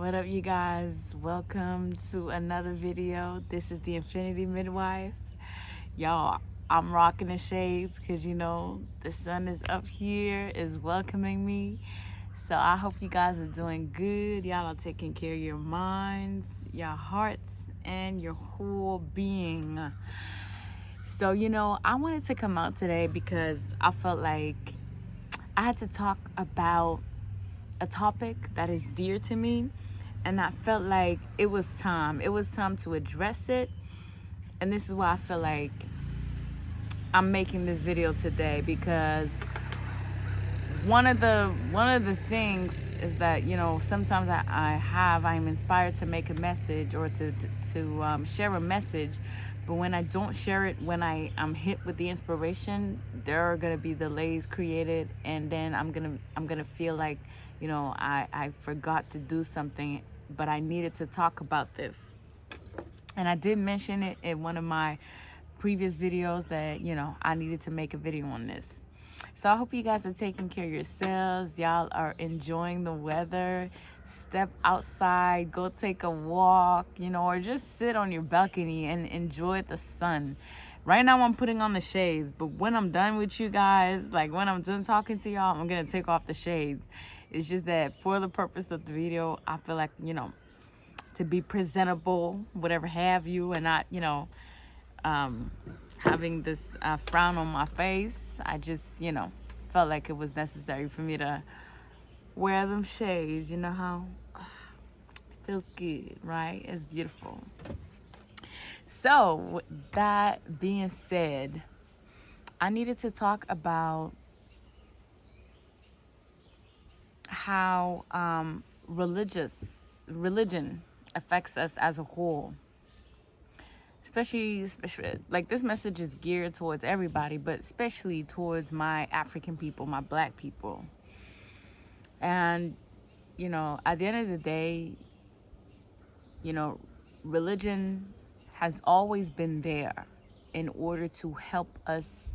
What up, you guys? Welcome to another video. This is the Infinity Midwife. Y'all, I'm rocking the shades because the sun is up here, is welcoming me. So I hope you guys are doing good. Y'all are taking care of your minds, your hearts, and your whole being. So, I wanted to come out today because I felt like I had to talk about a topic that is dear to me, and I felt like it was time. It was time to address it, and this is why I feel like I'm making this video today, because one of the things is that sometimes I'm inspired to make a message or to share a message, but when I don't share it, when I'm hit with the inspiration, there are gonna be delays created, and then I'm gonna feel like I forgot to do something, but I needed to talk about this. And I did mention it in one of my previous videos that I needed to make a video on this. So I hope you guys are taking care of yourselves. Y'all are enjoying the weather. Step outside, go take a walk, or just sit on your balcony and enjoy the sun. Right now I'm putting on the shades, but when I'm done with you guys, like when I'm done talking to y'all, I'm gonna take off the shades. It's just that for the purpose of the video, I feel like, to be presentable, whatever have you, and not, having this frown on my face. I just, felt like it was necessary for me to wear them shades. You know how it feels good, right? It's beautiful. So with that being said, I needed to talk about how religion affects us as a whole. Especially like this message is geared towards everybody, but especially towards my African people, my Black people. And at the end of the day, religion has always been there in order to help us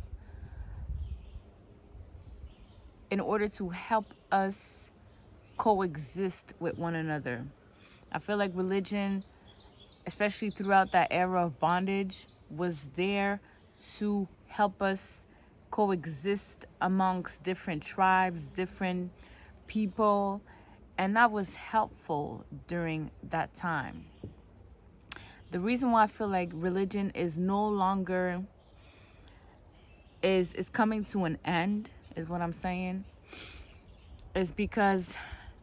coexist with one another. I feel like religion, especially throughout that era of bondage, was there to help us coexist amongst different tribes, different people, and that was helpful during that time. The reason why I feel like religion is no longer is coming to an end, is what I'm saying, is because,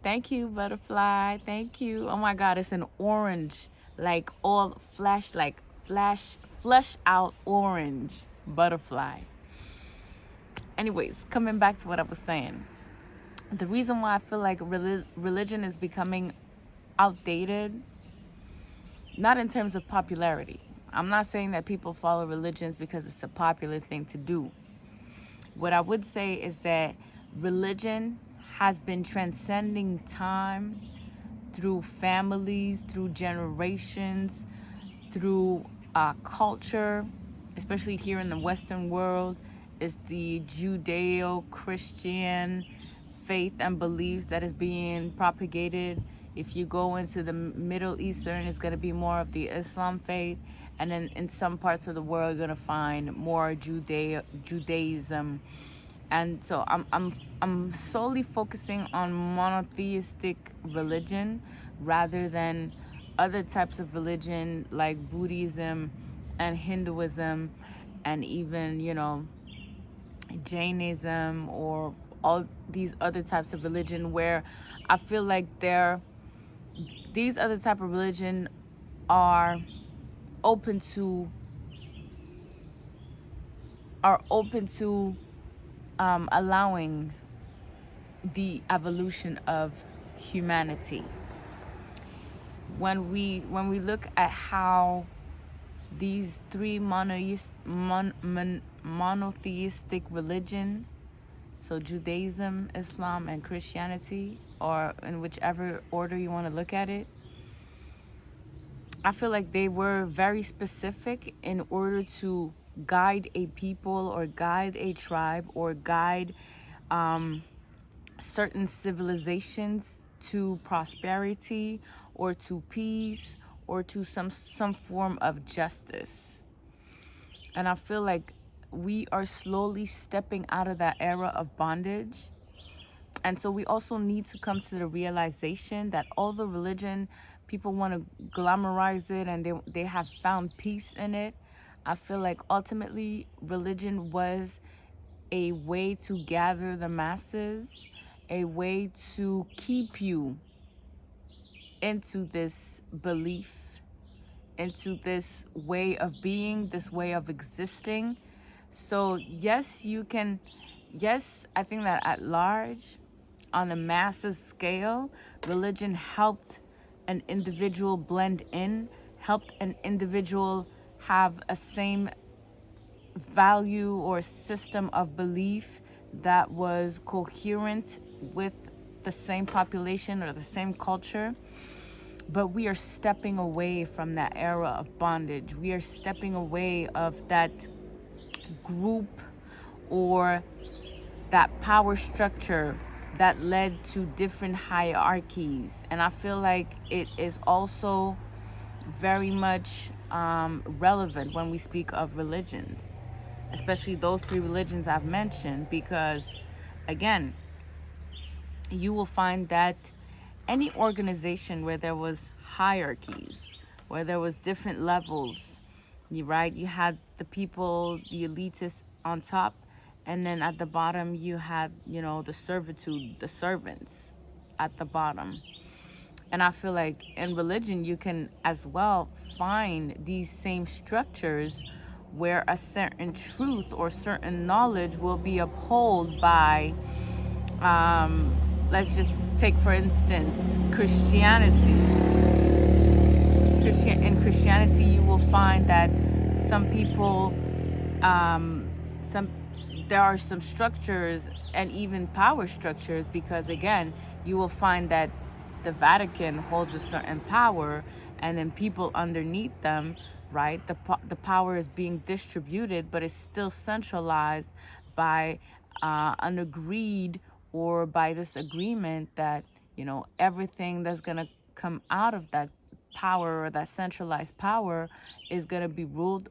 thank you, butterfly, thank you. Oh my God, it's an orange, like all flesh out orange butterfly. Anyways, coming back to what I was saying, the reason why I feel like religion is becoming outdated, not in terms of popularity. I'm not saying that people follow religions because it's a popular thing to do. What I would say is that religion has been transcending time through families, through generations, through culture, especially here in the Western world. Is the Judeo-Christian faith and beliefs that is being propagated. If you go into the Middle Eastern, it's going to be more of the Islam faith, and then in some parts of the world, you're going to find more Judaism. And so I'm solely focusing on monotheistic religion rather than other types of religion like Buddhism and Hinduism and even, Jainism or all these other types of religion, where I feel like these other type of religion are open to allowing the evolution of humanity. When we look at how these three monotheistic religion, so Judaism, Islam, and Christianity, or in whichever order you want to look at it, I feel like they were very specific in order to guide a people or guide a tribe or guide certain civilizations to prosperity or to peace or to some form of justice. And I feel like we are slowly stepping out of that era of bondage. And so we also need to come to the realization that although religion, people want to glamorize it and they have found peace in it, I feel like ultimately religion was a way to gather the masses, a way to keep you into this belief, into this way of being, this way of existing. So yes, I think that at large, on a massive scale, religion helped an individual blend in, helped an individual have a same value or system of belief that was coherent with the same population or the same culture. But we are stepping away from that era of bondage. We are stepping away of that group or that power structure that led to different hierarchies. And I feel like it is also very much relevant when we speak of religions, especially those three religions I've mentioned, because again, you will find that any organization where there was hierarchies, where there was different levels, you had the people, the elitists on top, and then at the bottom you had, the servitude, the servants at the bottom. And I feel like in religion you can as well find these same structures where a certain truth or certain knowledge will be upheld by, let's just take for instance Christianity. In Christianity, you will find that some people, there are some structures and even power structures, because again, you will find that the Vatican holds a certain power, and then people underneath them, right? The power is being distributed, but it's still centralized by an agreed or by this agreement that everything that's gonna come out of that power or that centralized power is gonna be ruled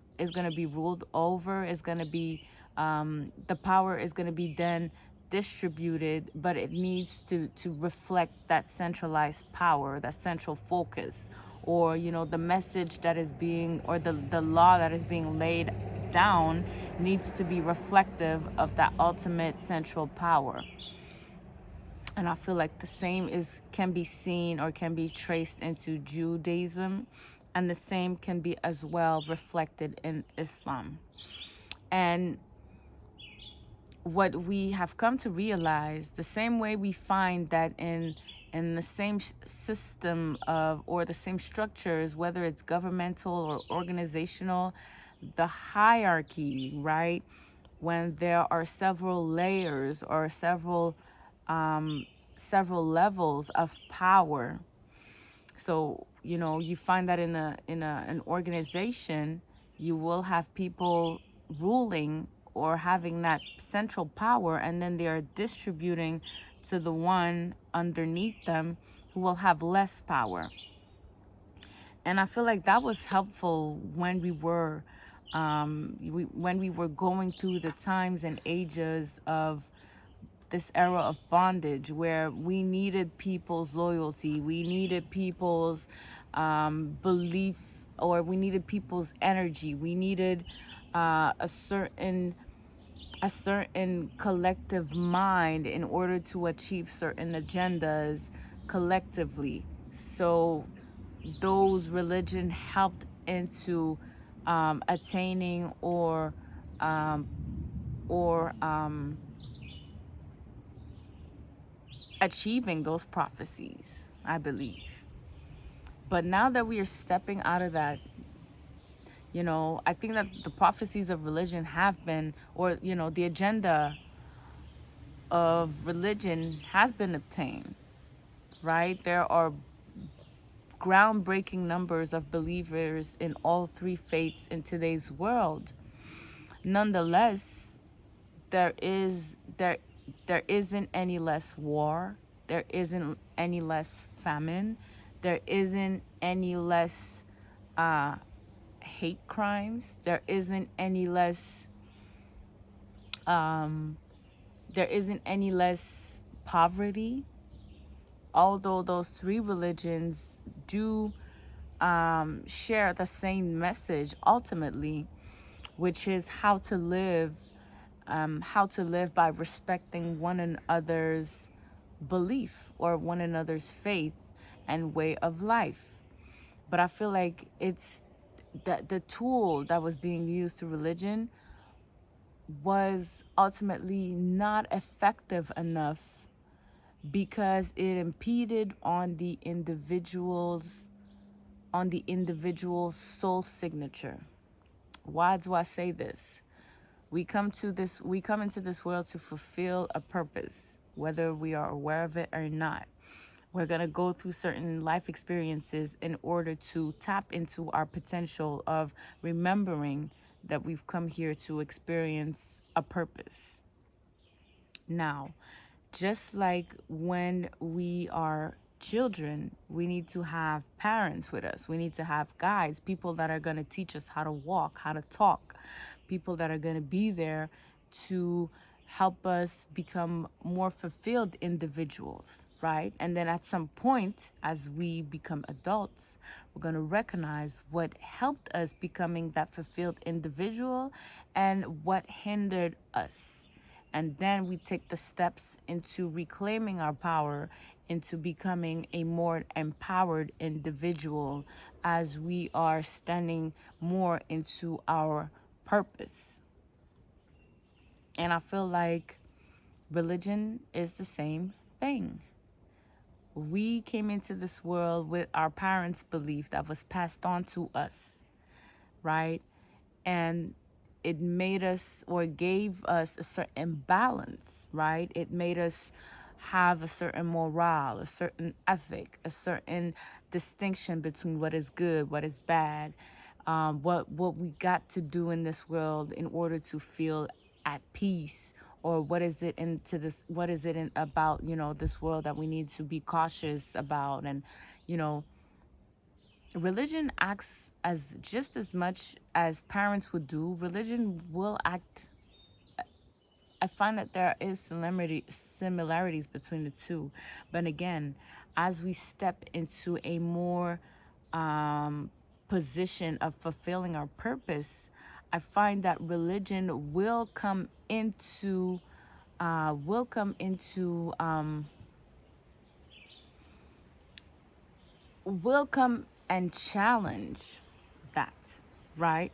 over. Is gonna be the power is gonna be then distributed, but it needs to reflect that centralized power, that central focus, or the message that is being, or the law that is being laid down needs to be reflective of that ultimate central power. And I feel like the same can be seen or can be traced into Judaism, and the same can be as well reflected in Islam. And what we have come to realize, the same way we find that in the same system of, or the same structures, whether it's governmental or organizational, the hierarchy, right? When there are several layers or several levels of power. So you find that in an organization, you will have people ruling or having that central power, and then they are distributing to the one underneath them who will have less power. And I feel like that was helpful when we were going through the times and ages of this era of bondage, where we needed people's loyalty, we needed people's belief, or we needed people's energy, we needed a certain collective mind in order to achieve certain agendas collectively. So those religion helped into attaining or achieving those prophecies, I believe. But now that we are stepping out of that, I think that the prophecies of religion have been, or the agenda of religion has been obtained, right? There are groundbreaking numbers of believers in all three faiths in today's world. Nonetheless, there isn't any less war. there isn't any less famine, there isn't any less hate crimes, there isn't any less there isn't any less poverty. Although those three religions do share the same message ultimately, which is how to live by respecting one another's belief or one another's faith and way of life. But I feel like it's the tool that was being used through religion was ultimately not effective enough because it impeded on the individual's soul signature. Why do I say this? We come into this world to fulfill a purpose, whether we are aware of it or not. We're going to go through certain life experiences in order to tap into our potential of remembering that we've come here to experience a purpose. Now, just like when we are children, we need to have parents with us. We need to have guides, people that are going to teach us how to walk, how to talk, people that are going to be there to help us become more fulfilled individuals, right? And then at some point, as we become adults, we're going to recognize what helped us becoming that fulfilled individual and what hindered us. And then we take the steps into reclaiming our power, into becoming a more empowered individual as we are standing more into our purpose. And I feel like religion is the same thing. We came into this world with our parents' belief that was passed on to us, right? And it made us or gave us a certain balance, right? It made us have a certain morale, a certain ethic, a certain distinction between what is good, what is bad, what we got to do in this world in order to feel at peace, or what is it about this world that we need to be cautious about. And religion acts as just as much as parents would do. Religion will act. I find that there is similarities between the two. But again, as we step into a more position of fulfilling our purpose, I find that religion will come and challenge that, right?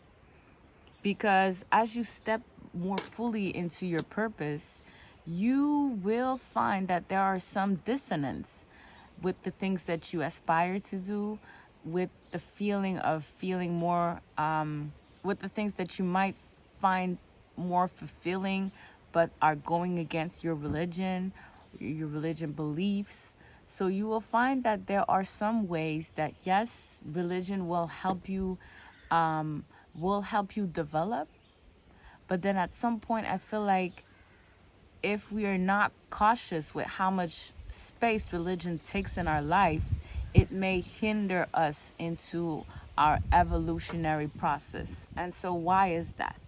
Because as you step more fully into your purpose, you will find that there are some dissonance with the things that you aspire to do, with the feeling of feeling more, with the things that you might find more fulfilling, but are going against your religion beliefs. So you will find that there are some ways that, yes, religion will help you develop. But then at some point, I feel like if we are not cautious with how much space religion takes in our life, it may hinder us into our evolutionary process. And so why is that?